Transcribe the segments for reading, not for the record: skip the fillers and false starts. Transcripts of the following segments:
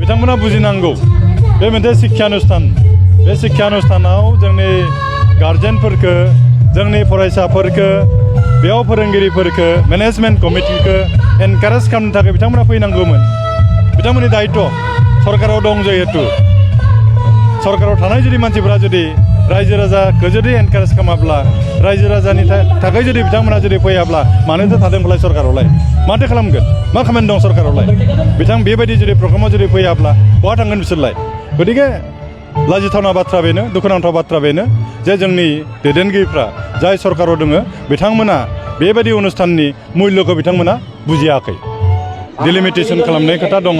बिथांमोना बुजिनांगौ बे मोनसे शिक्षानुष्ठान बे शिक्षानुष्ठानाव जोंनि गार्जेनफोरखो जोंनि फरायसाफोरखो बेयाव फोरोंगिरिफोरखो मेनेजमेन्ट कमिटिखो एनकारेज खालामनो थाखाय बिथांमोना फैनांगौमोन बिथांमोननि दायित्व सरकाराव दं जिहेतु सरकाराव थानाय जुदि मानसिफोरा जुदि रायजो राजाखौ जुदि एनकारेज खालामाब्ला रायजो राजानि थाखाय जुदि बिथांमोना जुदि फैयाब्ला मानोथो थादोंब्लाय सरकारावलाय माथो खालामगोन मा खामानि दं सरकारावलाय बेबायदि जुदि प्रग्रामाव जुदि फैयाब्ला बहा थांगोन बिसोरलाय गतिके लाजिथावना बाथ्रा बेनो दुखुनांथाव बाथ्रा बेनो जे जोंनि दैदेनगिरिफ्रा जाय सरकाराव दङ बिथांमोना बेबायदि अनुष्ठाननि मुल्यखौ बिथांमोना बुजियाखै डिलिमिटेसन खालामनाय खोथा दङ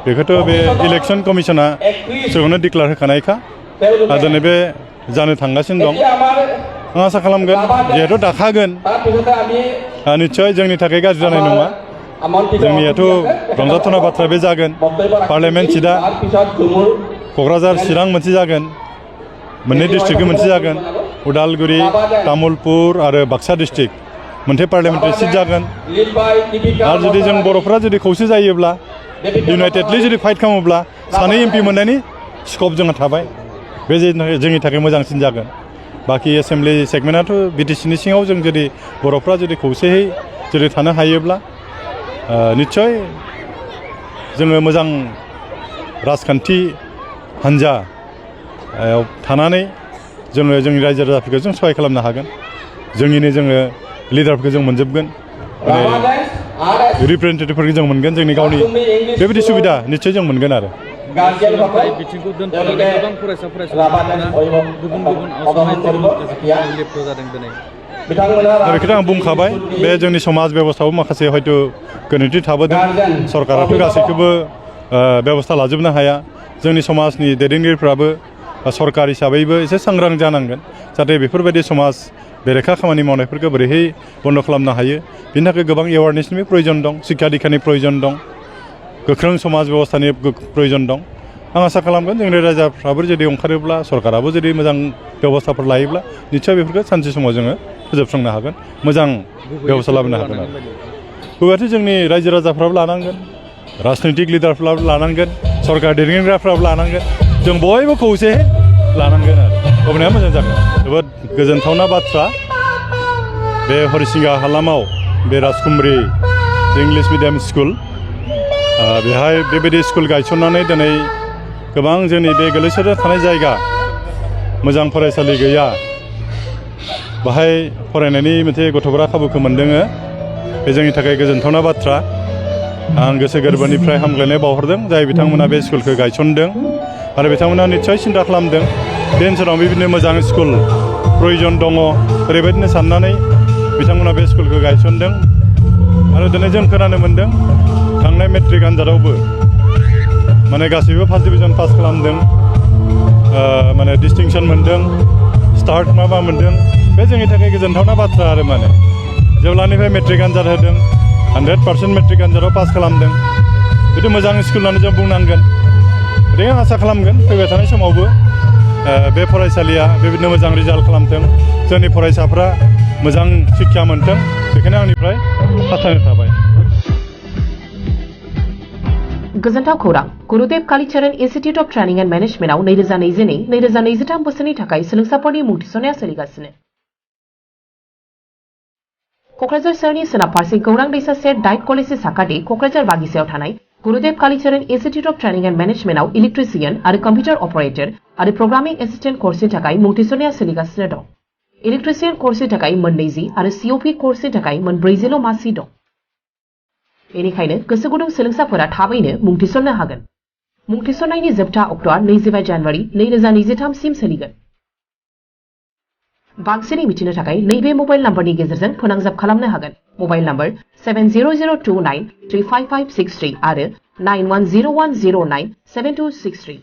बेखौथ' बे इलेक्सन कमिसना सिगाङावनो डिक्लेयार होखानायखा आरो दिनै बे जानो थांगासिनो दं आं आसा खालामगोन जिहेतु दाखागोन निस्सय जोंनि थाखाय गाज्रि जानाय नङा जोंनियाथ' रंजाथावना बाथ्रा बे जागोन पार्लियामेन्ट सिटआ क'क्राझार चिरां मोनसे जागोन मोननै डिस्ट्रिक्टनि मोनसे जागोन उदालगुरि तामुलपुर आरो बाक्सा डिस्ट्रिक्ट मोनसे पार्लियामेन्टारि सिट जागोन आरो जुदि जों बर'फोरा जुदि खौसे जायोब्ला इउनाइटेडलि जुदि फाइट खालामोब्ला सानै एमपि मोननायनि स्कप जोंहा थाबाय बे जोंनि थाखाय मोजांसिन जागोन बाखि एसेम्बलि सेगमेन्टआथ' बिटिसिनि सिङाव जों जुदि बर'फ्रा जुदि खौसेयै जुदि थानो हायोब्ला निस्सय जोङो मोजां राजखान्थि हान्जा थानानै जोङो जोंनि रायजो राजाफोरखौ जों सहाय खालामनो हागोन जोंनिनो जोङो लिडारफोरखौ जों मोनजोबगोन रिप्रेजेन्टेटिभफोरखौ जों मोनगोन जोंनि गावनि बेबायदि सुबिदा निस्सय जों मोनगोन आरो बिथिंखौ दोनथ'नानै गोबां फरायसाफोरा गुबुन जादों दिनै बेखौथ' आं बुंखाबाय बे जोंनि समाज बेबस्थायाव माखासे हयथ' गोरोन्थि थाबोदों सरकाराथ' गासैखौबो बेबस्था लाजोबनो हाया जोंनि समाजनि दैदेनगिरिफ्राबो सरकार हिसाबैबो एसे सांग्रां जानांगोन जाहाथे बेफोरबायदि समाज बेरेखा खामानि मावनायफोरखौ बोरैहाय बन्द खालामनो हायो बिनि थाखाय गोबां एवारनेसनि प्रयोजन दं शिक्षा दीक्षानि प्रयोजन दं गोख्रों समाज बेबस्थानि प्रयोजन दं आं आसा खालामगोन जोंनि रायजोफ्राबो जुदि ओंखारोब्ला सरकाराबो जुदि मोजां बेबस्थाफोर लायोब्ला निस्सय बेफोरखौ सानसे समाव जोङो फोजोबस्रांनो हागोन मोजां बेबस्था लाबोनो हागोन आरो गुबैयाथ' जोंनि रायजो राजाफ्राबो लानांगोन राजनैतिक लिडारफ्राबो लानांगोन सरकार दैदेनगिरिफ्राबो लानांगोन जों बयबो खौसे लानांगोन आरो अब्लानिया मोजां जागोन जोबोद गोजोनथावना बाथ्रा बे हरिसिंगा हालामाव बे राजकुमारी इंलिश मिडियाम स्कुल बेहाय बेबायदि स्कुल गायसननानै दिनै गोबां जोंनि बे गोलैसोना थानाय जायगा मोजां फरायसालि गैया बाहाय फरायनायनि मोनसे गथ'फोरा खाबुखौ मोनदों बे जोंनि थाखाय गोजोनथावना बाथ्रा आं गोसो गोरबोनिफ्राय हामग्लायनाय बावहरदों जाय बिथांमोना बे स्कुलखौ गायसनदों आरो बिथांमोना निस्सय सिन्था खालामदों बे ओनसोलाव बेबायदिनो मोजां स्कुल प्रयोजन दङ ओरैबायदिनो साननानै बिथांमोना बे स्कुलखौ गायसनदों आरो दिनै जों खोनानो मोन्दों थांनाय मेट्रिक आनजादावबो माने गासैबो फार्स्ट डिभिजन पास खालामदों माने डिस्टिंसन मोन्दों स्टार्ट माबा मोन्दों बे जोंनि थाखाय गोजोनथावना बाथ्रा आरो माने जेब्लानिफ्राय मेट्रिक आनजाद होदों 100% मेट्रिक आनजादाव पास खालामदों बिदि मोजां स्कुल होननानै जों बुंनांगोन ओरैनो आसा खालामगोन फैबाय थानाय समावबो बे फरायसालिया बेबायदिनो मोजां रिजाल्ट खालामथों जोंनि फरायसाफ्रा मोजां शिक्षा मोनथों बेखायनो आंनिफ्राय हास्थायनाय थाबाय गोजोनथाव खौरां गुरुदेव Kalicharan institute of training and मेनेजमेन्टआव 2022-2023 बोसोरनि थाखाय सोलोंसाफोरनि मुं थिसननाया सोलिगासिनो क'क्राझार सोहोरनि सोनाब फारसे गौरां दैसा सेर डाइट कलेजनि साखाथि क'क्राझार बागिसायाव थानाय गुरुदेव Kalicharan institute of training and मेनेजमेन्टआव इलेक्ट्रिशियन आरो कम्पिउटार ऑपरेटर आरो प्रोग्रामिंग एसिस्टेंट कोर्सनि थाखाय मुं थिसननाया सोलिगासिनो दं इलेक्ट्रिशियन कोर्सनि थाखाय 20 आरो सीओपी कोर्सनि थाखाय 40 मासि दं बेनिखायनो गोसो गुदुं सोलोंसाफोरा थाबैनो मुं थिसननो हागोन मुं थिसननायनि जोबथा अक्ट'आ 25 जानुवारि 2023 सिम सोलिगोन बांसिनै मिथिनो थाखाय नैबे मबाइल नम्बरनि गेजेरजों फोनांजाब खालामनो हागोन मबाइल नम्बर 7002935563 आरो 9101097263